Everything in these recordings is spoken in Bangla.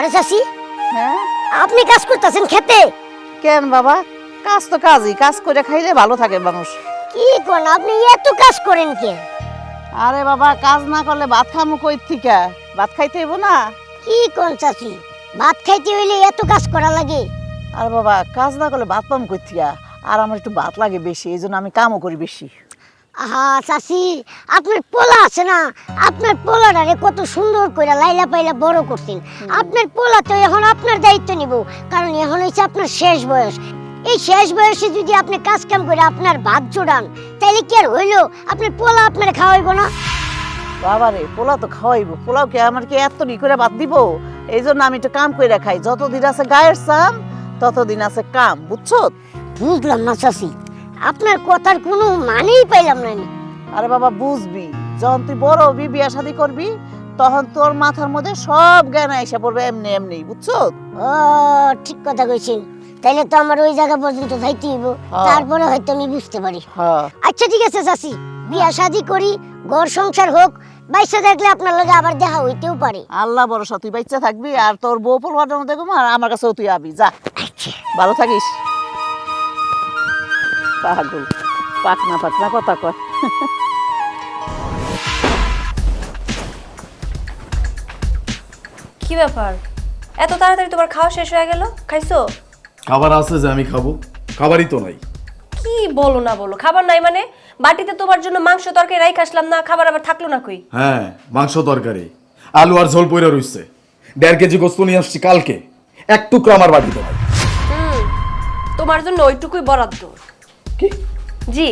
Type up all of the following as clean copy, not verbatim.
আরে চাচি, হ্যাঁ আপনি কাজ করতেছেন খেতে? কেন বাবা, কাজ তো কাজই, কাজ করে খাইলে ভালো থাকে মানুষ। কি কোন আপনি এত কাজ করেন কে? আরে বাবা, কাজ না করলে ভাত খামু কই থিকা? ভাত খাইতে হইব না। কি কোন চাচি, ভাত খাইতে হইলে এত কাজ করা লাগে? আর বাবা, কাজ না করলে ভাত পাম কই থিকা? আর আমার একটু ভাত লাগে বেশি, এই জন্য আমি কামও করি বেশি। আহা চাচি, আপনার পোলা আছে না, আপনার পোলাটারে কত সুন্দর করে লাইলা পাইলা বড় করছেন। আপনার পোলা তো এখন আপনার দায়িত্ব নিব, কারণ এখন হচ্ছে আপনার শেষ বয়স। এই শেষ বয়সে যদি আপনি কাজ কাম করে আপনার ভাত জোড়ান, তাইলে কি আর হইলো? আপনার পোলা আপনার খাওয়াইব না? বাবা রে, পোলা তো খাওয়াইবো, পোলাও কে আমার কি এত করে ভাত দিব? এই জন্য আমি একটু কাম করে খাই। যতদিন আছে গায়ের চাম, ততদিন আছে কাম, বুঝছো? বুঝলাম না চাচি, আপনার কথার কোনো মানেই পাইলাম না আমি। আরে বাবা, বুঝবি, যখন তুই বড় হবি, বিয়া শাদী করবি, তখন তোর মাথার মধ্যে সব জ্ঞান এসে পড়বে এমনি এমনি, বুঝছো? ও ঠিক কথা কইছেন, তাইলে তো আমার ওই জায়গা পর্যন্ত যাইতে হইব, হ্যাঁ। তারপরে হয়তো আমি বুঝতে পারি। হ্যাঁ, আচ্ছা ঠিক আছে চাচি, বিয়া শাদি করি, ঘর সংসার হোক, বাইসা থাকলে আপনার লগে আবার দেখা হইতেও পারে। আল্লাহ ভরসা, তুই বাচ্চা থাকবি আর তোর বউ পোলবাটার মধ্যে ঘুমা, আর আমার কাছেও তুই আবি, যা। ভালো থাকিস। পাগল, পাকনা পাকনা কথা কয়। কি ব্যাপার, এত তাড়াতাড়ি তোমার খাওয়া শেষ হয়ে গেল? খাইছো? খাবার আছে যে আমি খাবো? খাবারই তো নাই। কি বলো না বলো, খাবার নাই মানে? বাটিতে তোমার জন্য মাংস তরকারি রাইখ আসলাম না, খাবার আবার থাকলো না কই? হ্যাঁ, মাংস তরকারি, আলু আর ঝোল পইরা রইছে। 1.5 কেজি গোস্ত নিয়ে আসছি কালকে, এক টুকরো আমার বাড়িতে নাই। তোমার জন্য ওইটুকুই বরাদ্দ। কি? জি,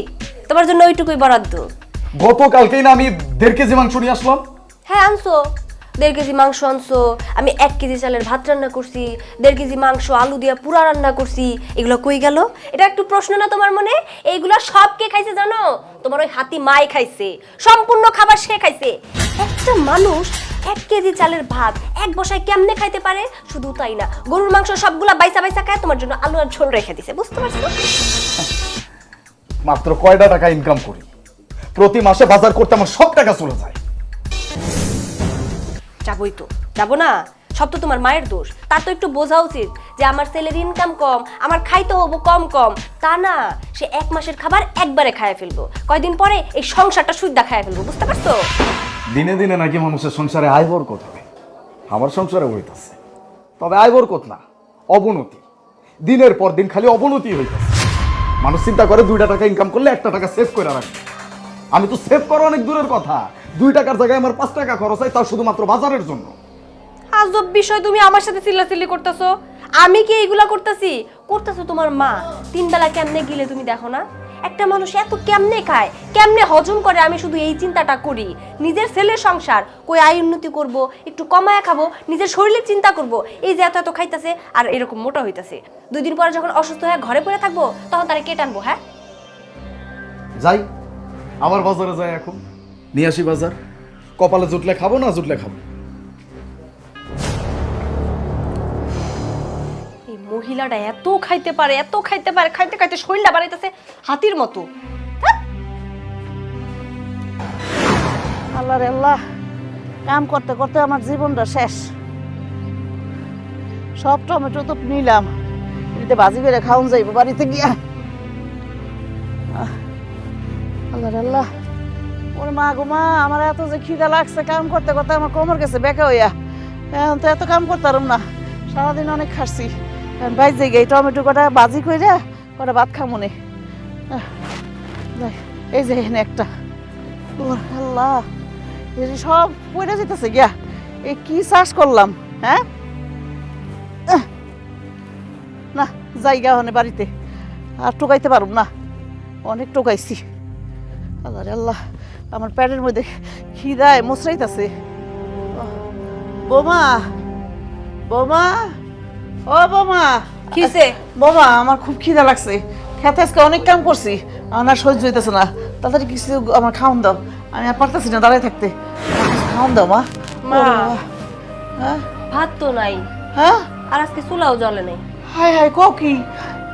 তোমার জন্য ওইটুকুই বরাদ্দ। গতকালকেই না আমি 1.5 কেজি মাংস নিয়ে আসলাম। হ্যাঁ আনছো, 1.5 কেজি মাংস আনছো। আমি 1 কেজি চালের ভাত রান্না করছি, 1.5 কেজি মাংস আলু দিয়া পুরা রান্না করছি। এগুলো কই গেল? এটা একটু প্রশ্ন না তোমার মনে? এইগুলা সব কে খাইছে জানো? তোমার ওই হাতি মাই খাইছে, সম্পূর্ণ খাবার সে খাইছে। একটা মানুষ 1 কেজি চালের ভাত এক বসায় কেমনে খাইতে পারে? শুধু তাই না, গরুর মাংস সবগুলা বাইসা বাইসা খায়, তোমার জন্য আলু আর ঝোল রেখে দিছে, বুঝতে পারছো? মাত্র কয়টা টাকা ইনকাম করি, প্রতি মাসে বাজার করতে আমার সব টাকা চলে যায়। যাবই তো, যাবো না? সব তো তোমার মায়ের দোষ। তার তো একটু বোঝা উচিত যে আমার ছেলের ইনকাম কম, আমার খাইতে হবো কম কম। তা না, সে 1 মাসের খাবার একবারে খায় ফেলবো, কয়দিন পরে এই সংসারটা সুদ্ধা খায় ফেলবো, বুঝতে পারছো? দিনে দিনে নাকি মানুষের সংসারে আয় বরকত হবে, আমার সংসারে হইতাছে। তবে আয় বরকত না, অবনতি। দিনের পর দিন খালি অবনতি হইতাছে। মানুষ চিন্তা করে 2টা টাকা ইনকাম করলে 1টা টাকা সেভ করে রাখবে। আমি তো সেভ করা অনেক দূরের কথা, 2 টাকার জায়গায় আমার 5 টাকা খরচ হয়, তাও শুধুমাত্র বাজারের জন্য। আজব বিষয়, তুমি আমার সাথে চিল্লাচিল্লি করতেছো। আমি কি এইগুলা করতেছি? করতেছো তোমার মা। 3 বেলা কেমনে গিলে তুমি দেখো না? একটা মানুষ এত কেমনে খায়, কেমনে হজম করে, আমি শুধু এই চিন্তাটা করি। নিজের ছেলের সংসার, কই আয় উন্নতি করব, একটু কমায়া খাবো, নিজের শরীরের চিন্তা করব। এই যে এত এত খাইতেছে আর এরকম মোটা হইতাছে, 2 দিন পরে যখন অসুস্থ হয়ে ঘরে পড়ে থাকবো, তখন তারে কে টানবো? হ্যাঁ যাই, আমার বাজারে যাই, এখন নিয়ে আসি বাজার। কপালে জুটলে খাবো, না জুটলে খাবো। এই মহিলাটা এত খাইতে পারে, এত খাইতে পারে, খাইতে খাইতে শরীরটা বাড়াইতেছে হাতির মতো। আল্লাহ রে আল্লাহ, কাম করতে করতে আমার জীবনটা শেষ। সব টমেটো তো নিলাম, এতে ভাজি করে খাওন যাইব বাড়িতে গিয়া। আল্লাহ রে আল্লাহ, ওর মা গো মা, আমার এত যে খিদা লাগছে, কাম করতে করতে আমার কোমর গেছে বেঁকা হইয়া। এখন তো এত কাম করতে পারম না, সারাদিন অনেক খাচ্ছি। এখন বাইরে গিয়ে টমেটো কটা ভাজি কইরা কটা ভাত খামো নে। এই যে এখানে একটা, আল্লাহ, এই যে সব পড়ে যেতেছে গিয়া। এই কি চাষ করলাম, হ্যাঁ? না, জায়গা হনে বাড়িতে আর টোকাইতে পারুম না, অনেক টোকাইছি। আল্লাহ রে আল্লাহ, আমার পেটের মধ্যে খিদায় মোচড়াইতেছে। বোমা, বোমা, ও বোমা। কিসে? বোমা, আমার খুব খিদা লাগছে, খেতে আজকে অনেক কাম করছি, আমার সহ্য হইতেছে না। তাড়াতাড়ি কিছু আমার খাওন দাও, আমি আর পারতেছি না দাঁড়ায় থাকতে। খাওন দাও মা। মা, হ্যাঁ ভাত তো নাই, হ্যাঁ, আর আজকে চুলাও জ্বলে নাই। হাই হাই, কও কি?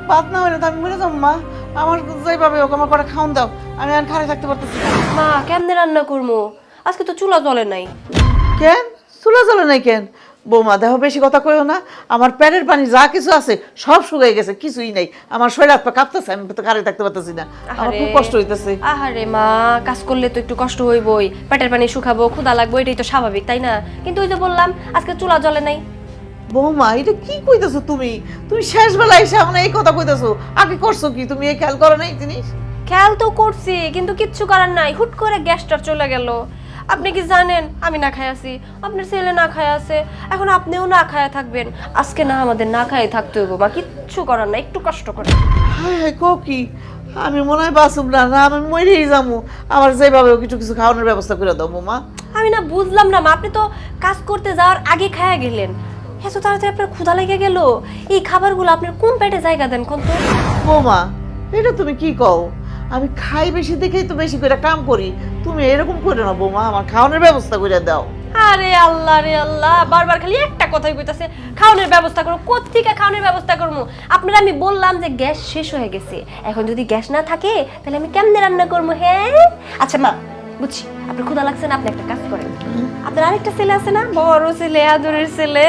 ভাত না হইলে তো আমি মরে যাবো মা। আমার যেভাবে হোক আমার কটা খাওন দাও, আমি আর খাড়ে থাকতে পারতেছি না। মা, কেমনে রান্না করবো? আজকে তো চুলা জ্বলে নাই। কেন চুলা জ্বলে নাই কেন? বৌমা দেখো বেশি কথা কইও না, আমার পেটের পানি যা কিছু আছে সব শুকিয়ে গেছে, কিছুই নাই। আমার শরীর হাত পা কাঁপতেছে, আমি তো কারে থাকতে পারতেছি না, আমার খুব কষ্ট হইতেছে। আহারে মা, কাজ করলে তো একটু কষ্ট হইবই, পেটের পানি শুকাবো, ক্ষুধা লাগবে, এটাই তো স্বাভাবিক তাই না? কিন্তু ওই যে বললাম আজকে চুলা জ্বলে নাই। বৌমা এটা কি কইতেছো তুমি? তুমি শেষ বেলায় এসে আমরা এই কথা কইতেছো, আগে করছো কি তুমি? এই খেয়াল করো না এই জিনিস? খেয়াল তো করছি কিন্তু কিচ্ছু করার নাই, হুট করে গ্যাসটা চলে গেল। আপনি কি জানেন আমি না খাই আছি, আপনার ছেলে না খায় আছে, এখন আপনিও না খায় থাকবেন। আজকে না আমাদের না খায় থাকতে হইব বা কিচ্ছু করার নাই, একটু কষ্ট করে। হায় হায় কো কি, আমি মনে হয় বাঁচুম না, না আমি মরেই যাবো। আমার যেভাবে কিছু কিছু খাওয়ানোর ব্যবস্থা করে দাও বৌমা। আমি না বুঝলাম না মা, আপনি তো কাজ করতে যাওয়ার আগে খায়া গেলেন, এত তাড়াতাড়ি আপনার ক্ষুধা লেগে গেল। এই খাবারগুলো আপনার কোন পেটে জায়গা দেন কোন তো? বৌমা এটা তুমি কি কও? আমি খাই বেশি দেখেই তো বেশি করে কাম করি, তুমি এরকম করে না বৌমা, আমার খাওয়ানোর ব্যবস্থা করে দাও। আরে আল্লাহ রে আল্লাহ, বারবার খালি একটা কথাই কইতাছে খাওয়ানোর ব্যবস্থা করো। কোত্থেকে খাওয়ানোর ব্যবস্থা করবো? আপনারা আমি বললাম যে গ্যাস শেষ হয়ে গেছে, এখন যদি গ্যাস না থাকে তাহলে আমি কেমনে রান্না করবো? হ্যাঁ আচ্ছা মা বুঝছি, আপনার ক্ষুধা লাগছে না, আপনি একটা কাজ করেন, আপনার আরেকটা ছেলে আছে না, বড় ছেলে, আদরের ছেলে,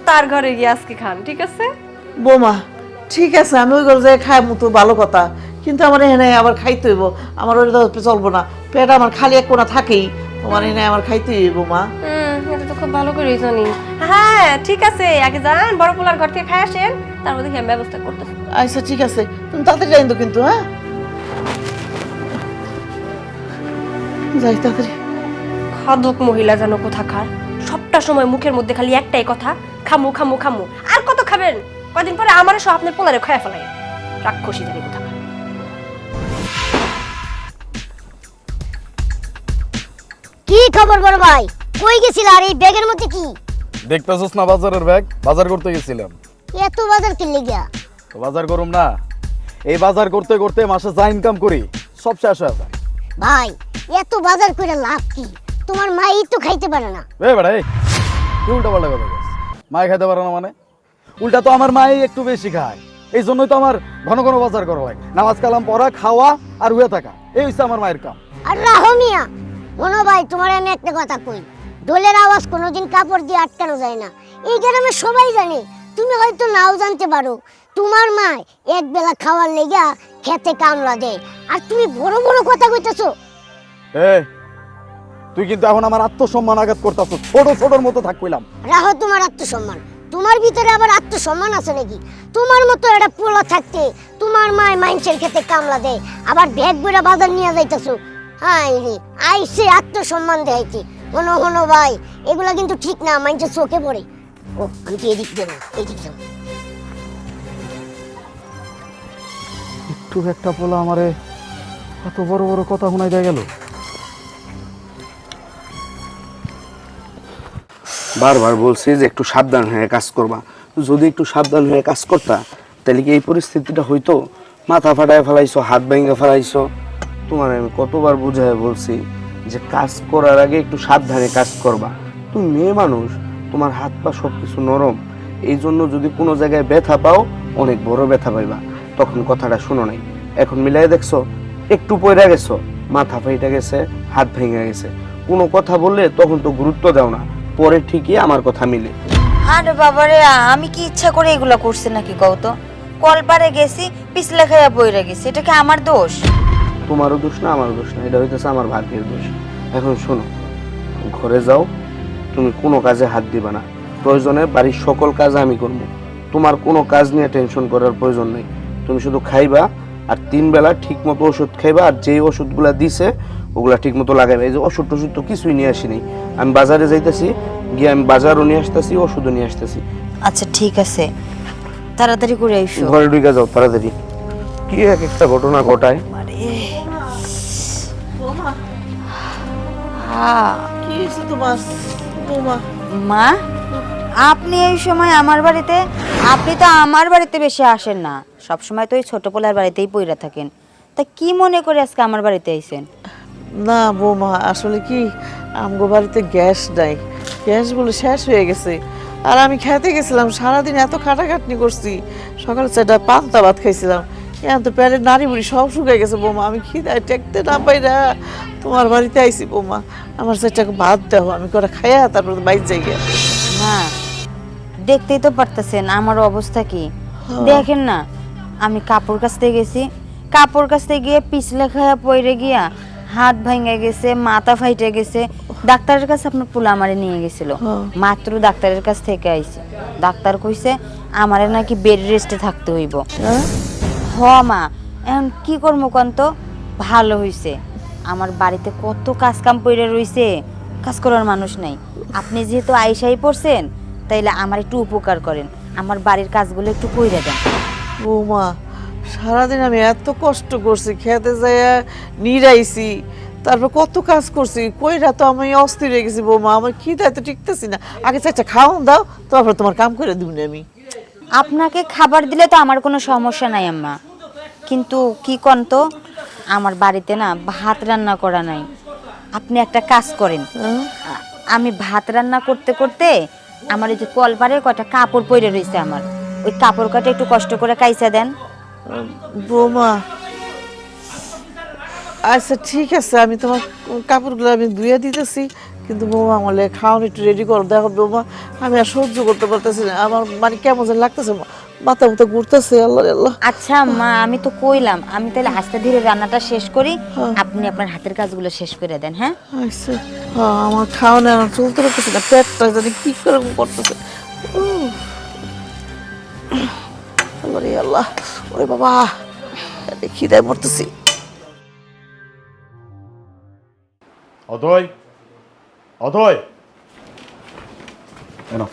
তার ঘরে গিয়ে আজকে খান, ঠিক আছে? বৌমা ঠিক আছে, আমি ওই ঘরে যাই খাই মতো ভালো কথা, কিন্তু আমার এখানে আবার খাইতে হইব, আমার ওই চলবো না, পেট আমার খালি এক কোনা থাকেই, তোমার এখানে আমার খাইতে হইব মা। এটা তো খুব ভালো করে জানি। হ্যাঁ ঠিক আছে, আগে যান বড় পোলার ঘর থেকে খাই আসেন, তারপর দেখি আমি ব্যবস্থা করতেছি। আচ্ছা ঠিক আছে, তুমি তাড়াতাড়ি যাই কিন্তু, হ্যাঁ যাই তাড়াতাড়ি। খাদক মহিলা যেন কোথাকার, সবটা সময় মুখের মধ্যে খালি একটাই কথা, খামু খামু খামু। আর কত খাবেন? কদিন পরে আমারও সব আপনার পোলারে খায়া ফেলাই, রাক্ষসী জানি কোথাকার। কি খবর বড় ভাই? কই গেছিল আর এই ব্যাগের মধ্যে কি? দেখতেছস না বাজারের ব্যাগ, বাজার করতে গেছিলাম। এত বাজার কিনলে গিয়া? তো বাজার করুম না, এই বাজার করতে করতে মাসে যা ইনকাম করি সব শেষ হয়ে যায়। ভাই এত বাজার করে লাভ কি? তোমার মাই তো খাইতে পারে না। বেড়া তুই উল্টা পাল্টা কথা বলছিস। মায়ে খাইতে পারে না মানে? উল্টা তো আমার মাই একটু বেশি খায়, এই জন্যই তো আমার ঘন ঘন বাজার করা লাগে। নামাজ কালাম পড়া, খাওয়া আর শুয়ে থাকা, এই হচ্ছে আমার মায়ের কাম। আর রাহো মিয়া, শোনো ভাই তোমার আমি একটা কথা কই, ঢোলের আওয়াজ কোনোদিন কাপড় দিয়ে আটকানো যায় না, এই গ্রামে সবাই জানে। তুমি হয়তো নাও জানতে পারো, তোমার মা এক বেলা খাওয়ার লেগা খেতে কামলা দেয়, আর তুমি বড় বড় কথা কইতেছো। তুই কিন্তু এখন আমার আত্মসম্মান আঘাত করতেছ, ছোট ছোটর মতো থাক কইলাম। রাহো তোমার আত্মসম্মান, তোমার ভিতরে আবার আত্মসম্মান আছে নাকি? তোমার মতো একটা পোলা থাকতে তোমার মায় মাইনসের খেতে কামলা দেয়, আবার ব্যাগ বইরা বাজার নিয়ে যাইতেছো। হাই রে, আইসে আত্মসম্মান দেখাইতে। হনো হনো ভাই, এগুলা কিন্তু ঠিক না, মাইনসের চোখে পড়ে। ও আমি কি এদিক দেবো, এদিক দেবো। একটু একটা পোলা আমারে এত বড় বড় কথা শোনাই দেয়া গেল। বারবার বলছি যে একটু সাবধান হয়ে কাজ করবা, যদি একটু সাবধান হয়ে কাজ করতা তাহলে কি এই পরিস্থিতিটা হইতো? মাথা ফাটায় ফেলাইছো, হাত ভেঙে ফেলাইছো। তোমার আমি কতবার বুঝায় বলছি যে কাজ করার আগে একটু সাবধানে কাজ করবা। তুমি মেয়ে মানুষ, তোমার হাত পা সবকিছু নরম, এই জন্য যদি কোনো জায়গায় ব্যথা পাও অনেক বড় ব্যথা পাইবা। তখন কথাটা শুনো নাই, এখন মিলাই দেখছো একটু পয়রা গেছো, মাথা ফাইটা গেছে, হাত ভেঙে গেছে, কোনো কথা বললে তখন তো গুরুত্ব দাও না, পরে ঠিকই আমার কথা মিলে। আরে বাবারে, আমি কি ইচ্ছা করে এগুলা করছি নাকি কও তো? কলপারে গেছি, পিছলে খাইয়া বইরা গেছি, এটা কি আমার দোষ? তোমারও দোষ না, আমারও দোষ না, এটা হইতেছে আমার ভাগ্যের দোষ। এখন শোনো, ঘরে যাও, তুমি কোনো কাজে হাত দিবা না, প্রয়োজনে বাড়ির সকল কাজ আমি করবো, তোমার কোনো কাজ নিয়ে টেনশন করার প্রয়োজন নেই। তুমি শুধু খাইবা আর 3 বেলা ঠিক মতো ওষুধ খাইবা, আর যেই ওষুধগুলা দিছে ওগুলা ঠিক মতো লাগাইবা। এই যে ওষুধ টষুধ তো কিছুই নিয়ে আসিনি, আমি বাজারে যাইতেছি, গিয়ে আমি বাজারও নিয়ে আসতেছি, ওষুধও নিয়ে আসতেছি। আচ্ছা ঠিক আছে, তাড়াতাড়ি করে আইসো। ঘরে ঢুকে যাও তাড়াতাড়ি, কি এক একটা ঘটনা ঘটায়। কি হয়েছে তোমার বৌমা? মা, আপনি এই সময় আমার বাড়িতে? আপনি তো আমার বাড়িতে বেশি আসেন না, সব সময় তো ওই ছোট পোলার বাড়িতেই পইরা থাকেন, তা কি মনে করে আজকে আমার বাড়িতে আইছেন? না বৌমা, আসলে কি আমগো বাড়িতে গ্যাস নাই, গ্যাস বলে শেষ হয়ে গেছে, আর আমি খেতে গেছিলাম, সারাদিন এত খাটাখাটনি করছি, সকালে 4টা পান্তা ভাত খাইছিলাম, এখন তো প্যারের নাড়ি বুড়ি সব শুকিয়ে গেছে বৌমা, আমি খিদায় টেকতে না পাইরা তোমার বাড়িতে আইছি বৌমা, আমার 4টা ভাত দাও, আমি কটা খাইয়া তারপর বাইর যাই গিয়া। না মা দেখতেই তো পারতেছেন আমার অবস্থা কি। দেখেন না, আমি কাপড় কাচতে গেছি, কাপড় কাচতে গিয়ে পিছলে খায়া পড়ে গিয়া হাত ভাঙে গেছে, মাথা ফাইটে গেছে। ডাক্তারের কাছে আপনার পোলা আমারে নিয়ে গেছিল, মাত্র ডাক্তারের কাছ থেকে আইছি। ডাক্তার কইছে আমারে নাকি বেড রেস্টে থাকতে হইব। হ মা, এখন কি করবো কোন তো? ভালো হইছে, আমার বাড়িতে কত কাজ কাম পড়ে রইছে, কাজ করার মানুষ নাই। আপনি যেহেতু আইসাই পড়ছেন, তাইলে আমার একটু উপকার করেন, আমার বাড়ির কাজগুলো একটু কইরা দেন। বৌমা সারাদিন আমি এত কষ্ট করছি, খেতে যাইয়া নিরাইছি, তারপর কত কাজ করছি, কইরা তো আমি অস্থির হয়ে গেছি বৌমা। আমার খিদায় তো টিকতেছি না। আগে চাচা খাওয়ান দাও, তারপর তোমার কাম করে দিব না আমি। আপনাকে খাবার দিলে তো আমার কোনো সমস্যা নাই আম্মা, কিন্তু কি কোন তো, আমার বাড়িতে না ভাত রান্না করা নাই। আপনি একটা কাজ করেন, আমি ভাত রান্না করতে করতে আমার এই যে কলপারে কয়টা কাপড় পরে রয়েছে, আমার ওই কাপড় কটা একটু কষ্ট করে কাইচা দেন। বৌমা আচ্ছা ঠিক আছে, আমি তোমার কাপড়গুলো আমি ধুয়ে দিতেছি, কিন্তু বৌমা আমার খাওয়ানো একটু রেডি করো। দেখো বৌমা আমি আর সহ্য করতে পারতেছি না, আমার মানে কেমন যেন লাগতেছে, মাথা মাথা ঘুরতেছে। আল্লাহ আল্লাহ। আচ্ছা মা, আমি তো কইলাম আমি তাহলে আস্তে ধীরে রান্নাটা শেষ করি, আপনি আপনার হাতের কাজগুলো শেষ করে দেন। হ্যাঁ আচ্ছা, আমার খাওয়ানো আমার চলতে পারতেছে না, পেটটা জানি কি করে করতেছে। আল্লাহ রে আল্লাহ, ওরে বাবা খিদায় মরতেছি। অথয়, অথয়, এনো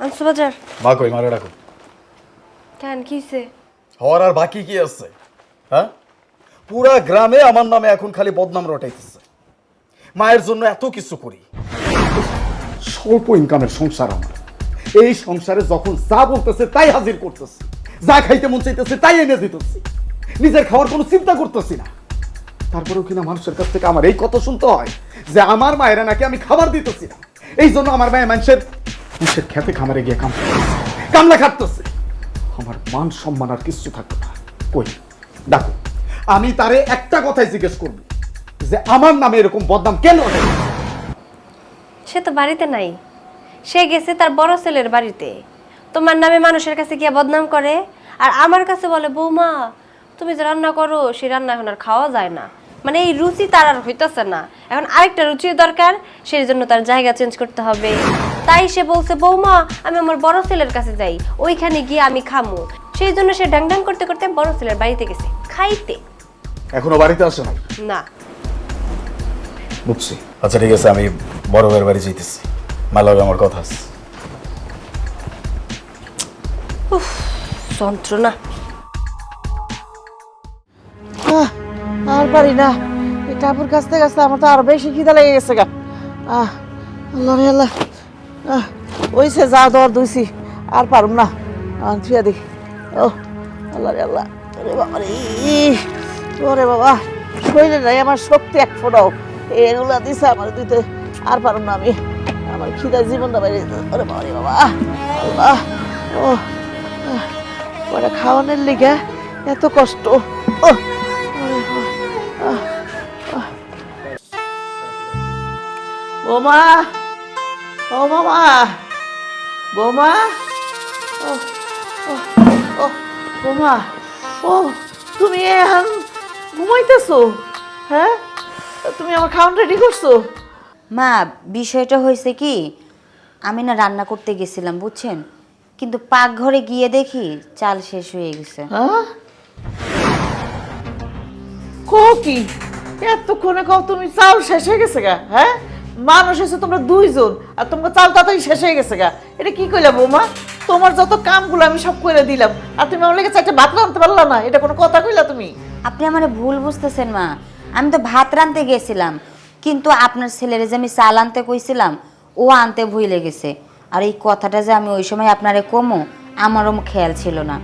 আনসু বাজার মা কই, মারে ডাকো। কেন কি হইছে? হওয়ার আর বাকি কি আছে? হ্যাঁ, পুরা গ্রামে আমার নামে এখন খালি বদনাম রটাইতেছে। মায়ের জন্য এত কিছু করি, স্বল্প ইনকামের সংসার আমার। এই সংসারে যখন যা বলতেছে তাই হাজির করতেছি, যা খাইতে মন চাইতেছে তাই এনে দিতেছি, নিজের খাওয়ার কোনো চিন্তা করতেছি না। তারপরেও কিনা মানুষের কাছ থেকে আমার এই কথা শুনতে হয় যে আমার মায়েরা নাকি আমি খাবার দিতেছি না, এই জন্য আমার মায়ের মানুষের খেতে খামারে গিয়ে কামলা খাটতেছে। আমার মান সম্মান আর কিছু থাকতো না। কই দেখো, আমি তারে একটা কথাই জিজ্ঞেস করব যে আমার নামে এরকম বদনাম কেন? সে তো বাড়িতে নাই, সে গেছে তার বড় ছেলের বাড়িতে। তোমার নামে মানুষের কাছে গিয়ে বদনাম করে, আর আমার কাছে বলে বৌমা তুমি যে রান্না করো সেই রান্না এখন আর খাওয়া যায় না। মানে এই রুচি তার আর হইতেছে না, এখন আরেকটা রুচির দরকার, সেই জন্য তার জায়গা চেঞ্জ করতে হবে। তাই সে বলছে বৌমা আমি আমার বড় ছেলের কাছে যাই, ওইখানে গিয়ে আমি খামু। সেই জন্য সে ডাং ডাং করতে করতে বড় ছেলের বাড়িতে গেছে খাইতে। এখনো বাড়িতে আসে নাই? না। বুঝছি, আচ্ছা ঠিক আছে, আমি বড় ভাইয়ের বাড়ি যাইতেছি, মালাবে আমার কথা আছে। যন্ত্রণা। আর পারি না, এই কাপড় কাচতে কাচতে আমার তো আরো বেশি খিদা লেগে গেছে গা। আল্লাহ রে আল্লাহ, ওইসে যা দর দুইছি, আর পারুম না, থুয়া দেখি। ও আল্লাহ রে আল্লাহ, ওরে বাবা রে, ওরে বাবা শরীরে নাই আমার শক্তি এক ফোটাও, এগুলা দিছে আমার দিতে, আর পারুম না আমি, আমার খিদা জীবনটা বাইরে। ওরে বাবা রে বাবা, আল্লাহ, ও ওটা খাওয়ানোর লিগে এত কষ্ট। ও বৌমা, ও মামা, বৌমা, ও ও বৌমা, ও তুমি এখন ঘুমাইতেছো? হ্যাঁ, তুমি আমার খাওয়ান রেডি করছো? মা বিষয়টা হয়েছে কি, আমি না রান্না করতে গেছিলাম বুঝছেন, কিন্তু পাকঘরে গিয়ে দেখি চাল শেষ হয়ে গেছে। হ্যাঁ, কো কি এতক্ষণে কও তুমি চাল শেষ হয়ে গেছে গা? হ্যাঁ, মানুষ এসে তোমরা দুইজন, আর তোমার চাল তাড়াতাড়ি শেষ হয়ে গেছে গা। এটা কি কইলা বৌমা? তোমার যত কামগুলো আমি সব করে দিলাম, আর তুমি আমার লেগে চারটে ভাত রাঁধতে পারলা না, এটা কোনো কথা কইলা তুমি? আপনি আমারে ভুল বুঝতেছেন মা, আমি তো ভাত রাঁধতে গেছিলাম, কিন্তু আপনার ছেলেরে যে আমি চাল আনতে কইছিলাম ও আনতে ভুলে গেছে। আর এই কথাটা যে আমি ওই সময় আপনারে কমো আমারও খেয়াল ছিল না,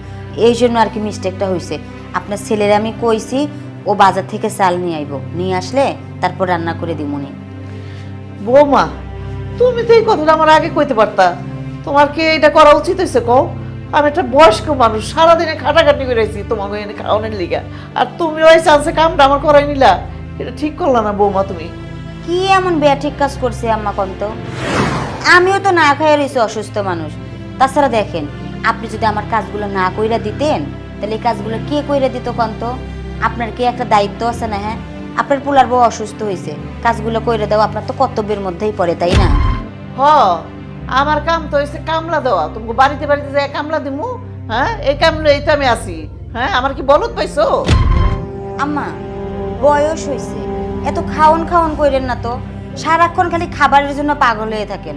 এই জন্য আর কি মিস্টেকটা হয়েছে। আপনার ছেলেরে আমি কইছি ও বাজার থেকে চাল নিয়ে আইব, নিয়ে আসলে তারপর রান্না করে দিমুনি। বৌমা তুমি তো এই কথাটা আমার আগে কইতে পারতা, তোমার কি এটা করা উচিত হয়েছে কও? আমি একটা বয়স্ক মানুষ, সারাদিনে খাটাখাটি করেছি তোমাকে এনে খাওয়ানোর লিগা, আর তুমি ওই চান্সে কামটা আমার করাই নিলা, এটা ঠিক করলা না বৌমা তুমি। কি এমন বেয়া ঠিক কাজ করছে আম্মা কন্ত? আমিও তো না খাইয়া রয়েছি অসুস্থ মানুষ। তাছাড়া দেখেন, আপনি যদি আমার কাজগুলো না কইরা দিতেন তাহলে এই কাজগুলো কে কইরা দিত কন্ত? আপনার কি একটা দায়িত্ব আছে না? হ্যাঁ, আপনার পোলার বউ অসুস্থ হয়েছে, কাজগুলো কইরা দেওয়া আপনার তো কর্তব্যের মধ্যেই পড়ে, তাই না? হ, আমার কাম তো হয়েছে কামলা দেওয়া। তোমাকে বাড়িতে বাড়িতে যাই কামলা দিমু? হ্যাঁ, এই কামলা এই তো আমি আছি। হ্যাঁ, আমার কি বলত পাইছো? আম্মা, বয়স হয়েছে, এত খাওন খাওন কইরেন না তো। সারাক্ষণ খালি খাবারের জন্য পাগল হয়ে থাকেন।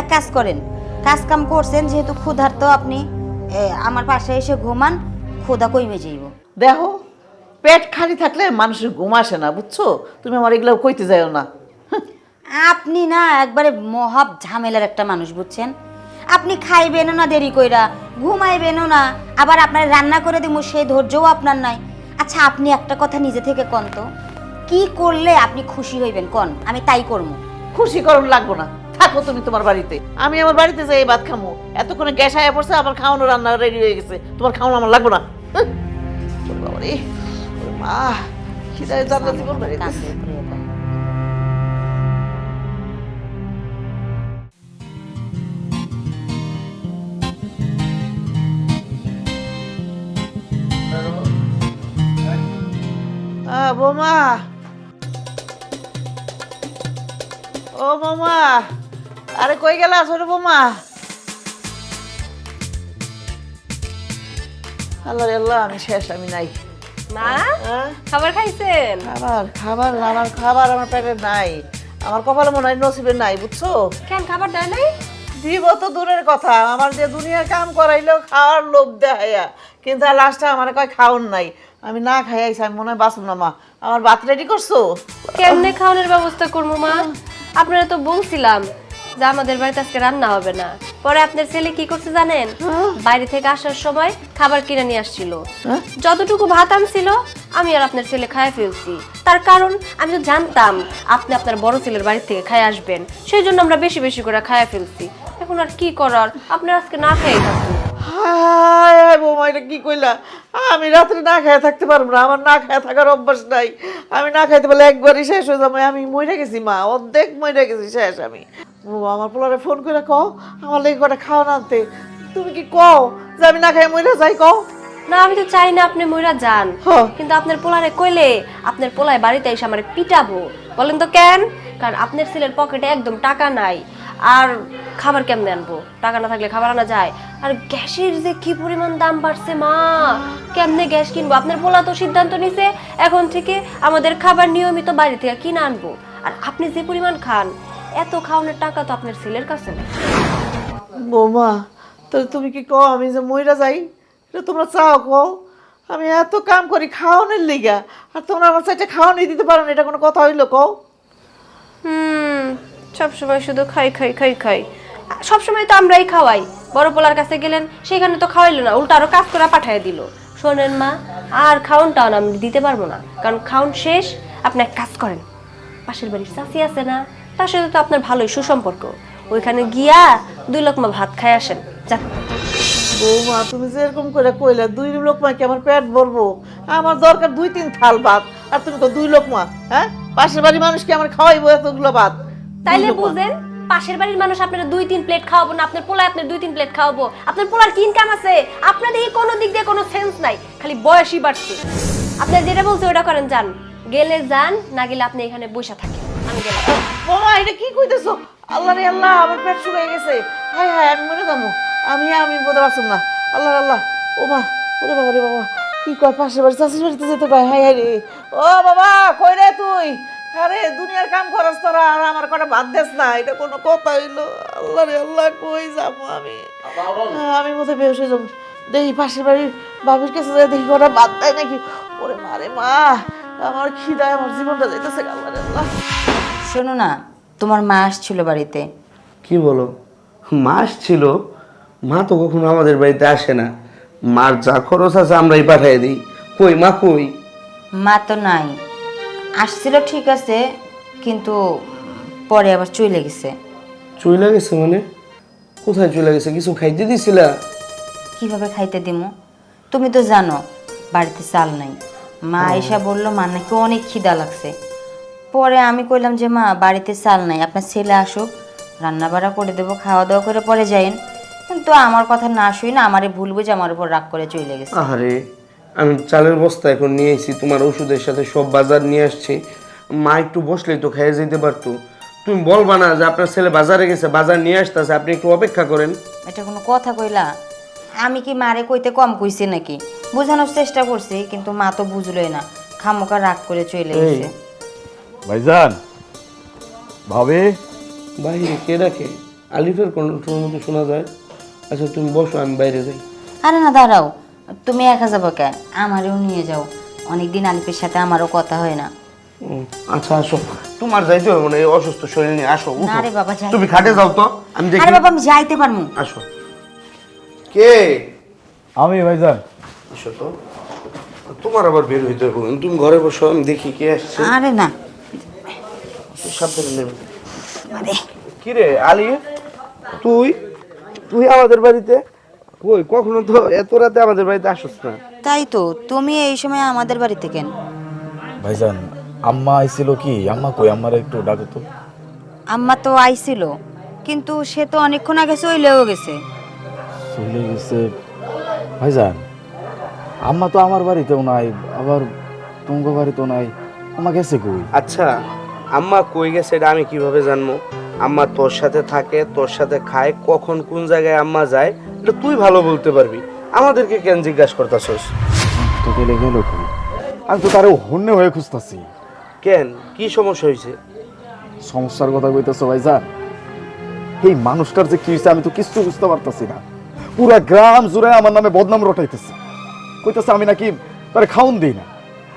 এক কাজ করেন, কাজ কাম করছেন যেহেতু ক্ষুধার্ত আপনি, আমার পাশে এসে ঘুমান, ক্ষুধা কইমে যাইব। দেখো, পেট খালি থাকলে মানুষের ঘুম আসে না, বুঝছো? তুমি আমার এগুলো কইতে যাও না। আপনি না একবারে মহাব ঝামেলার একটা মানুষ, বুঝছেন? আপনি খাইবেনও না দেরি কইরা, ঘুমাইবেনও না, আবার আপনার রান্না করে দিব সেই ধৈর্যও আপনার নাই। আচ্ছা, আপনি একটা কথা নিজে থেকে কন তো, কি করলে আপনি খুশি হইবেন কন, আমি তাই করবো। খুশি করুন লাগবো না, থাকো তুমি তোমার বাড়িতে। আমি আমার বাড়িতে যাই ভাত খামো। এতক্ষণে গ্যাস আয়া পড়ছে, আমার খাওয়ানো রান্না রেডি হয়ে গেছে। তোমার খাওয়ানো আমার লাগবো না। বাবারে, মা খিদায় জানলা জীবন বেড়ে গেছে। বোমা, ও বোমা, আরে কই গেলা ছোট বোমা? আল্লাহ রে আল্লাহ, আমি শেষ, আমি নাই। মা, হ্যাঁ? খাবার খাইছেন? খাবার আমার পেটে নাই। আমার কপালে মনে হয় নসিবে নাই, বুঝছো? কেন খাবার দেয় নাই? দিব তো দূরের কথা, আমার যে দুনিয়ার কাম করাইলেও খাওয়ার লোভ দেখাইয়া, কিন্তু আর লাস্টে আমার কয় খাওন নাই। আমি না খাই আইছি, আমি মনে হয় বাঁচব না। মা, আমার ভাত রেডি করছো? কেমনে খাওয়ানোর ব্যবস্থা করবো মা? আপনারা তো বলছিলাম যে আমাদের বাড়িতে আজকে রান্না হবে না। পরে আপনার ছেলে কি করছে জানেন? বাইরে থেকে আসার সময় খাবার কিনে নিয়ে আসছিল। যতটুকু ভাত আনছিল আমি আর আপনার ছেলে খায় ফেলছি। তার কারণ আমি তো জানতাম আপনি আপনার বড় ছেলের বাড়ি থেকে খায় আসবেন, সেই জন্য আমরা বেশি বেশি করে খায় ফেলছি। এখন আর কি করার, আপনার আজকে না খেয়ে থাকুন। হায় হায় বৌমা, এটা কি কইলা? আমি রাত্রে না খেয়ে থাকতে পারবো না, আমার না খেয়ে থাকার অভ্যাস নাই। আমি না খাইতে পারলে একবারই শেষ হয়ে যাবো। আমি মরে গেছি মা, অর্ধেক মরে গেছি, শেষ আমি। বৌমা, আমার পোলারে ফোন করে কও আমার লেগে কটা খাওয়া আনতে। তুমি কি কও যে আমি না খাই মরে যাই? কও না, আমি তো চাই না আপনি মইরা যান, হ্যাঁ। কিন্তু আপনার পোলারে কইলে আপনার পোলায় বাড়িতে এসে আমার পিটাবো। বলেন তো কেন? কারণ আপনার ছেলের পকেটে একদম টাকা নাই, আর খাবার কেমনে আনবো? টাকা না থাকলে খাবার আনা যায়? আর গ্যাসের যে কি পরিমাণ দাম বাড়ছে মা, কেমনে গ্যাস কিনবো? আপনার পোলা তো সিদ্ধান্ত নিছে এখন থেকে আমাদের খাবার নিয়মিত বাইরে থেকে কিনে আনবো। আর আপনি যে পরিমাণ খান, এত খাওয়ানোর টাকা তো আপনার ছেলের কাছে নেই। বৌমা, তাহলে তুমি কি কও আমি যে মইরা যাই? এটা তোমরা চাও? কও আমি এত কাম করি খাওয়ানোর লিগা, আর তোমরা আমার সাইডে খাওয়ানি দিতে পারো না, এটা কোনো কথা হইলো? কও সবসময় শুধু খাই খাই খাই খাই, সবসময় তো আমরাই খাওয়াই। বড় পোলার কাছে গেলেন, সেখানে তো খাওয়াইলো না, উল্টা আরো কাজ করে পাঠিয়ে দিল। শোনেন মা, আর খাওনটাও আমি দিতে পারবো না, কারণ খাওন শেষ। আপনি এক কাজ করেন, পাশের বাড়ির চাচি আছে না, তার সাথে তো আপনার ভালোই সুসম্পর্ক, ওইখানে গিয়া 2 লোকমা ভাত খাই আসেন। যান। বৌমা, তুমি যে এরকম করে কইলা 2 লোকমা কি আমার পেট ভরবো? আমার দরকার 2-3 থাল ভাত, আর তুমি তো 2 লোকমা। হ্যাঁ, পাশের বাড়ির মানুষ কি আমার খাওয়াইবো এতগুলো ভাত? তাইলে বুঝেন, পাশের বাড়ির মানুষ আপনারা 2-3 প্লেট খাওয়াবো না, আপনার পোলা আপনার 2-3 প্লেট খাওয়াবো। আপনার পোলার কি ইনকাম আছে? আপনাদের এই কোনো দিক দিয়ে কোনো সেন্স নাই, খালি বয়সই বাড়ছে। আপনার যেটা বলছে ওটা করেন, যান। গেলে যান, না গেলে আপনি এখানে বসে থাকেন, আমি গেলাম। বৌমা, এটা কি কইতেছো? আল্লাহ রে আল্লাহ, আমার পেট শুকিয়ে গেছে। হায় হায়, আমি মরে যাবো। আমি বলতে পারছি না। আল্লাহ আল্লাহ, ও মা, ওরে বাবা রে বাবা, কি কয় পাশের বাড়ি চাষির বাড়িতে যেতে পারে? হায় হায় রে, ও বাবা, কই রে তুই? আরে দুনিয়ার কাম করস তোরা, আর আমার কটা ভাত দেস না, এটা কোনো কথা হইলো? আল্লাহ রে আল্লাহ, কই যাবো আমি? আমি বোধহয় বেহুশ হয়ে যাবো। দেখি পাশের বাড়ির বাবির কাছে যাই, দেখি কটা ভাত দেয় নাকি। ওরে মা রে মা, আমার খিদায় আমার জীবনটা যাইতেছে। আল্লাহ রে আল্লাহ। শোনো না, তোমার মা আসছিল বাড়িতে। কি বলো? মা ছিল? মা তো কখনো আমাদের বাড়িতে আসে না। মার যা খরচ আছে আমরাই পাঠিয়ে দিই। কই মা, কই? মা তো নাই, আসছিল ঠিক আছে, কিন্তু পরে আবার চলে গেছে। চলে গেছে মানে? কোথায় চলে গেছে? কিছু খাইতে দিছিলা? কিভাবে খাইতে দিমু? তুমি তো জানো বাড়িতে চাল নাই। মা এসা বললো মা নাকি অনেক খিদা লাগছে। পরে আমি কইলাম যে মা বাড়িতে চাল নাই, আপনার ছেলে আসুক, রান্না বাড়া করে দেবো, খাওয়া দাওয়া করে পরে যাইন। কিন্তু আমার কথা না শুই না, আমারে ভুল বুঝে আমার উপর রাগ করে চলে গেছে। আরে আমি চালের বস্তা এখন নিয়ে এসেছি, তোমার ওষুধের সাথে সব বাজার নিয়ে আসছি। মা একটু বসলেই তো খেয়ে যেতে পারতো। তুমি বলবা না যে আপনার ছেলে বাজারে গেছে, বাজার নিয়ে আসতেছে, আপনি একটু অপেক্ষা করেন। এটা কোনো কথা কইলা? আমি কি মারে কইতে কম কইছি নাকি? বোঝানোর চেষ্টা করছি, কিন্তু মা তো বুঝলোই না, খামোকা রাগ করে চলে গেছে। ভাইজান, ভাবে বাইরে কে রাখে? আলিফের কণ্ঠের মতো শোনা যায়। আচ্ছা তুমি বসো, আমি বাইরে যাই। আরে না, দাঁড়াও, তুমি একা যাবো কে? আমারও নিয়ে যাও, অনেকদিন আলিফের সাথে আমারও কথা হয় না। ও, আচ্ছা আসো, তোমার যাইতে হবে না, এই অসুস্থ শরীর নিয়ে আসো, উঠো। না রে বাবা, যাইতে তুমি খাটে যাও তো, আমি দেখি। আরে বাবা, আমি যাইতে পারবো। আসো। কে? আমি ভাইজান। আসো তো, তোমার আবার বের হইতে হবে, তুমি ঘরে বসো, আমি দেখি কে আসছে। আরে না, সাবধানে নেবে। আরে কি রে আলী, তুই তুই আমাদের বাড়িতে কই? কখনো তো এত রাতে আমাদের বাড়িতে আসছ না। তাই তো, তুমি এই সময় আমাদের বাড়িতে কেন? ভাইজান, আম্মা আইছিল কি? আম্মা কই? আমার একটু ডাকো তো। আম্মা তো আইছিল, কিন্তু সে তো অনেকক্ষণ আগে চলেও গেছে। চলে গেছে? ভাইজান, আম্মা তো আমার বাড়িতেও নাই, আবার তোমার বাড়িতেও নাই। আম্মা গেছে কই? আচ্ছা, আম্মা কই গেছে এটা আমি কিভাবে জানবো? আম্মা তোর সাথে থাকে, তোর সাথে খায়, কখন কোন জায়গায় আম্মা যায় এটা তুই ভালো বলতে পারবি। আমাদেরকে কেন জিজ্ঞাসা করতাছস? তো গেলে গেল কই? আমি তো তারে হন্যে হয়ে খুঁজতাছি। কেন, কি সমস্যা হয়েছে? সমস্যার কথা কইতেছো ভাইজান? এই মানুষটার যে কি হয়েছে আমি তো কিছু বুঝতে পারতাছি না। পুরা গ্রাম জুড়ে আমার নামে বদনাম রটাইতেছে, কইতেছে আমি নাকি তারে খাউন দিই না।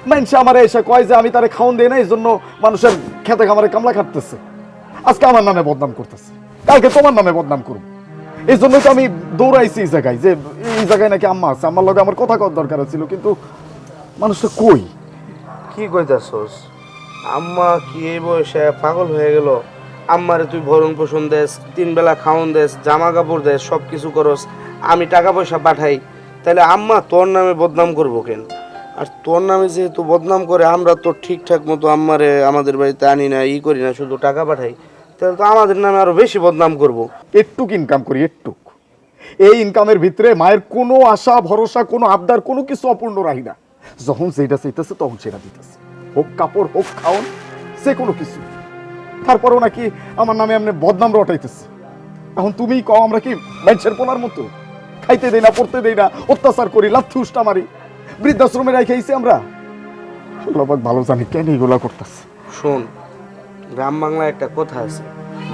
মানুষ আমারে এসে কয় যে আমি তারে খাউন দিই না, এই জন্য মানুষের খেতে খামারে কামলা খাটতেছে। আজকে আমার নামে বদনাম করতেছে, কালকে তোমার নামে বদনাম করুন। এই জন্যই তো আমি দৌড়াইছি এই জায়গায়, যে এই জায়গায় নাকি আম্মা আছে, আমার লগে আমার কথা কর দরকার ছিল, কিন্তু মানুষটা কই? কি কইতাছস? আম্মা কি এই বয়সে পাগল হয়ে গেল? আম্মারে তুই ভরণ পোষণ দেস, 3 বেলা খাওন দেস, জামা কাপড় দেস, সব কিছু করস, আমি টাকা পয়সা পাঠাই, তাহলে আম্মা তোর নামে বদনাম করবো কেন? আর তোর নামে যেহেতু বদনাম করে, আমরা তো ঠিকঠাক মতো আম্মারে আমাদের বাড়িতে আনি না, ই করি না, শুধু টাকা পাঠাই, তাহলে তো আমাদের নামে আরো বেশি বদনাম করবো। একটুক ইনকাম করি, একটুক। এই ইনকামের ভিতরে মায়ের কোনো আশা ভরসা, কোনো আবদার, কোনো কিছু অপূর্ণ রাখি না। যখন যেটা চাইতেছে তখন সেটা দিতেছে, হোক কাপড়, হোক খাওন, সে কোনো কিছু। তারপরেও নাকি আমার নামে এমনি বদনাম রটাইতেছে। এখন তুমি কও আমরা কি মানুষের পোলার মতো? খাইতে দেই না, পড়তে দেই না, অত্যাচার করি, লাথি উষ্টা মারি, বৃদ্ধাশ্রমে রাখাইছি আমরা। আল্লাহ ভালো জানি কেন এগুলা করতেছে। শোন, গ্রাম বাংলায় একটা কথা আছে,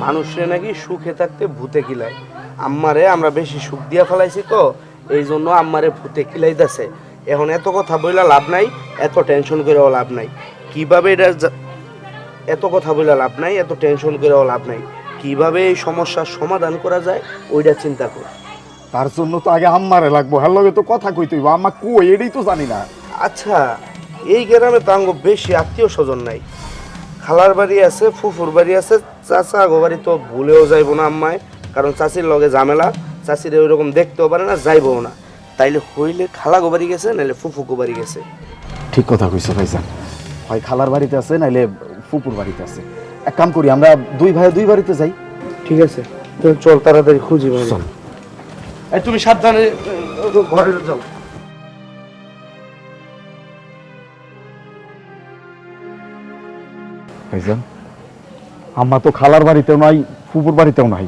মানুষরে নাকি সুখে থাকতে ভূতে কিলায়। আম্মারে আমরা বেশি সুখ দিয়া ফেলাইছি, তো এই জন্য আম্মারে ভূতে কিলাইতেছে। এখন এত কথা বইলা লাভ নাই, এত টেনশন করেও লাভ নাই। কিভাবে এটা এত কথা বইলা লাভ নাই, এত টেনশন করেও লাভ নাই। কিভাবে এই সমস্যার সমাধান করা যায় ওইটা চিন্তা কর। তার জন্য তো আগে আম্মারে লাগবো, হ্যাঁ লগে তো কথা কইতে হইব। আম্মা কই এটাই তো জানি না। আচ্ছা, এই গ্রামে তো আঙ্গ বেশি আত্মীয় স্বজন নাই। খালার বাড়ি আছে, ফুফুর বাড়ি আছে, চাচা গো বাড়ি তো ভুলেও যাইবো না আম্মায়, কারণ চাচির লগে ঝামেলা, চাচিরে ওই রকম দেখতেও পারে না, যাইবও না। তাইলে হইলে খালা গো বাড়ি গেছে, নাইলে ফুফু গো বাড়ি গেছে। ঠিক কথা কইছো ভাইজান, হয় খালার বাড়িতে আছে নাইলে ফুপুর বাড়িতে আছে। এক কাম করি, আমরা দুই ভাই দুই বাড়িতে যাই। ঠিক আছে, তো চল তাড়াতাড়ি খুঁজি ভাই। চল। এই তুমি সাবধানে ঘরে যাও। ভাইজান, আম্মা তো খালার বাড়িতেও নাই, ফুপুর বাড়িতেও নাই,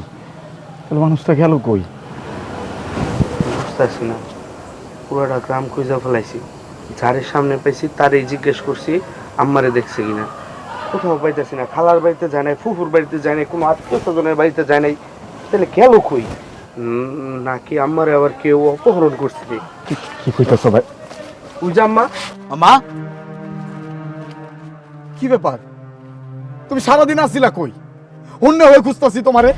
তাহলে মানুষটা গেল কই? বুঝতেছি না, পুরোটা গ্রাম খুঁজে ফেলাইছি, যারের সামনে পাইছি তারই জিজ্ঞেস করছি আম্মারে দেখছে কিনা, কোথাও পাইতেছি না। খালার বাড়িতে যায় নাই, ফুফুর বাড়িতে যায় নাই, কোনো আত্মীয় স্বজনের বাড়িতে যায় নাই, তাহলে গেল কই? নাকি আম্মারে আবার কেউ অপহরণ করছে? কি কইতেছো ভাই? ওই যে আম্মা। আম্মা, কি ব্যাপার? তুমি সারাদিন আসছিলা কই? অন্য হয়ে খুঁজতাছি তোমারে।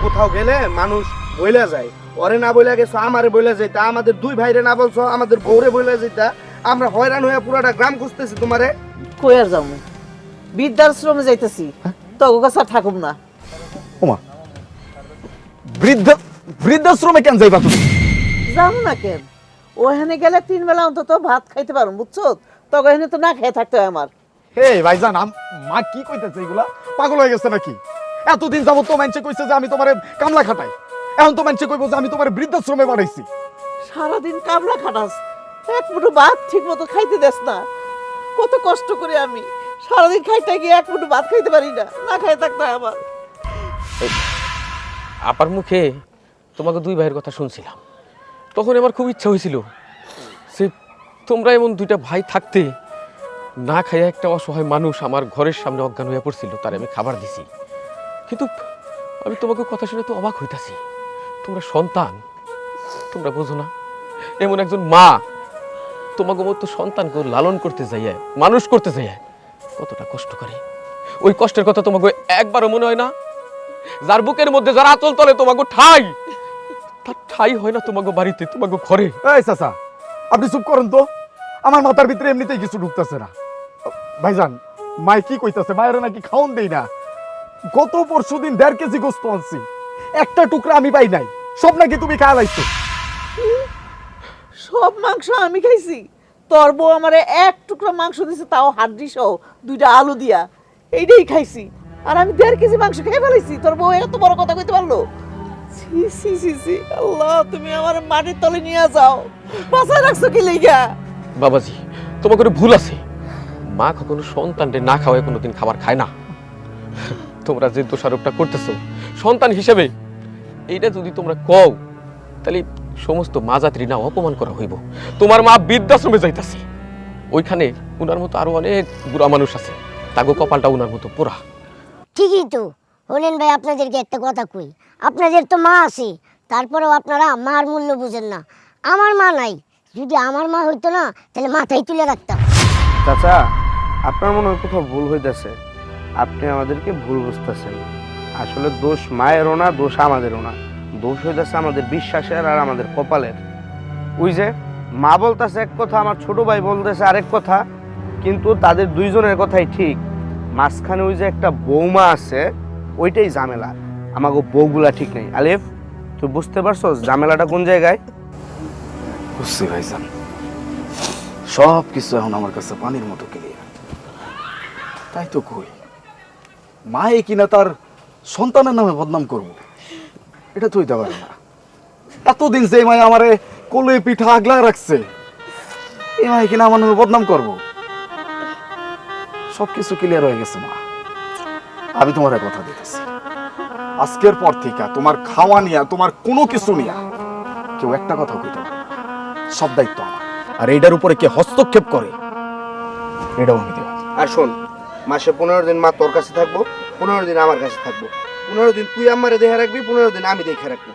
কোথাও গেলে মানুষ বইলা যায়, ওরে না বইলা গেছো আমারে বইলা যাইতা, আমাদের দুই ভাইরে না বলছো আমাদের বউরে বইলা যাইতা, আমরা হয়রান হয়ে পুরাটা গ্রাম খুঁজতেছি তোমারে। কই আর যাবো? বৃদ্ধাশ্রমে যাইতেছি, তগো কাছে আর থাকুম না। ওমা, বৃদ্ধাশ্রমে কেন যাইবা তুমি? যাবো না কেন? ওখানে গেলে 3 বেলা অন্তত ভাত খাইতে পারো, বুঝছো? তখন এখানে তো না খেয়ে থাকতে হয় আমার। হে ভাইজান, মা কি কইতেছে? এগুলা পাগল হয়ে গেছে নাকি? এতদিন যাবত তো মানুষে কইছে যে আমি তোমার কামলা খাটাই, এখন তো মানুষে কইব যে আমি তোমার বৃদ্ধাশ্রমে বাড়াইছি। সারাদিন কামলা খাটাস, এক মুঠো ভাত ঠিক মতো খাইতে দেস না। কত কষ্ট করে আমি সারাদিন খাইতে গিয়ে এক মুঠো ভাত খাইতে পারি না, না খাই থাকতে হয় আমার। আপার মুখে তোমাকে দুই ভাইয়ের কথা শুনছিলাম, তখন আমার খুব ইচ্ছা হয়েছিল যে তোমরা এমন দুইটা ভাই থাকতে না খাইয়া একটা অসহায় মানুষ আমার ঘরের সামনে অজ্ঞান হয়ে পড়ছিল, তার আমি খাবার দিছি। কিন্তু আমি তোমাকে কথা শুনে তো অবাক হইতাছি, তোমরা সন্তান, তোমরা বোঝো না এমন একজন মা তোমাকে মতো সন্তানকে লালন করতে যাইয়া মানুষ করতে যাইয়া কতটা কষ্ট করে। ওই কষ্টের কথা তোমাকে একবারও মনে হয় না? যার বুকের মধ্যে যারা আঁচল তলে তোমাকে ঠাই, তার ঠাই হয় না তোমাকে বাড়িতে, তোমাকে ঘরে। এই চাচা, আপনি চুপ করেন তো, আমার মাথার ভিতরে এমনিতেই কিছু ঢুকতেছে না। ভাইজান, মাই কি কইতাছে, মায়ের নাকি খাওন দেই না। গত পরশু দিন 1.5 কেজি গোস্ত আনছি, একটা টুকরা আমি পাই নাই, সব নাকি তুমি খাওয়া লাইছো। সব মাংস আমি খাইছি? তোর বউ আমারে এক টুকরা মাংস দিছে, তাও হাড্ডি সহ, দুইটা আলু দিয়া, এইটাই খাইছি। আর আমি 1.5 কেজি মাংস খেয়ে ফেলাইছি, তোর বউ এত বড় কথা কইতে পারলো? ছি ছি ছি ছি, আল্লাহ তুমি আমার মাটির তলে নিয়ে যাও, বাঁচায় রাখছো কি লাইগা? বাবাজি, তোমার করে ভুল আছে, মা কখনো সন্তানকে না খাওয়ায় কোনোদিন খাবার খায় না। তোমরা যে দোষারোপটা করতেছো সন্তান হিসেবে, এইটা যদি তোমরা কও তাহলে সমস্ত মা জাতির না অপমান করা হইব। তোমার মা বৃদ্ধাশ্রমে যাইতাছে, ওইখানে উনার মতো আরো অনেক বুড়া মানুষ আছে, তাগো কপালটা উনার মতো পোড়া। ঠিকই তো। হলেন ভাই, আপনাদেরকে একটা কথা কই, আপনাদের তো মা আছে, তারপরেও আপনারা মার মূল্য বুঝেন না। আমার মা নাই, যদি আমার মা হইতো না তাহলে মাথায় তুলে রাখতাম। চাচা, আপনার মনে হয় কোথাও ভুল হইতেছে, আপনি আমাদেরকে ভুল বুঝতেছেন। আসলে দোষ মায়েরও না, দোষ আমাদেরও না, দোষ হইতেছে আমাদের বিশ্বাসের আর আমাদের কপালের। ওই যে মা বলতেছে এক কথা, আমার ছোট ভাই বলতেছে আরেক কথা, কিন্তু তাদের দুইজনের কথাই ঠিক। মাঝখানে ওই যে একটা বৌমা আছে, ওইটাই ঝামেলা। আমাকে বউগুলা ঠিক নেই। আলিফ, তুই বুঝতে পারছো ঝামেলাটা কোন জায়গায়? বুঝছি ভাইজান, সব কিছু এখন আমার কাছে পানির মতো ক্লিয়ার। তাই তো কই, মায়ে কিনা তার সন্তানের নামে বদনাম করব, এটা তো হইতে পারে না। এতদিন যে মায় আমারে কোলে পিঠা আগলা রাখছে, এই মায় কিনা আমার নামে বদনাম করবো? সবকিছু ক্লিয়ার হয়ে গেছে মা, আমি তোমার কথা দিতেছি, আজকের পর থেকে তোমার খাওয়া নিয়া, তোমার কোনো কিছু নিয়া কেউ একটা কথা কইতে পারবে না। সব দায়িত্ব আমার, আর এইটার উপরে কে হস্তক্ষেপ করে এটাও আমি দেব। আর শোন, মাসে 15 দিন মা তোর কাছে থাকবো, 15 দিন আমার কাছে থাকবো, 15 দিন তুই আমারে দেখে রাখবি, 15 দিন আমি দেখে রাখবো।